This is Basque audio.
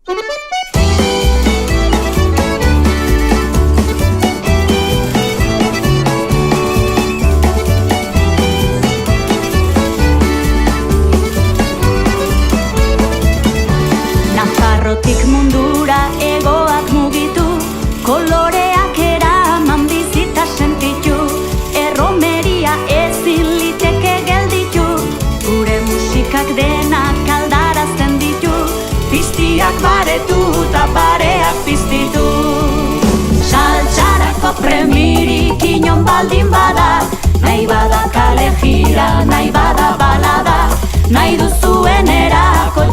Nafarrotik mundura egoak mugitu, koloreak eraman bizita sentitu, erromeria ezin liteke gelditu, gure musikak denak aldarazten ditu, piztiak baretu eta bareak piztitu. Saltsarako premirik inon baldin bada, nahi bada kale jira, nahi bada balada, nahi duzuenerako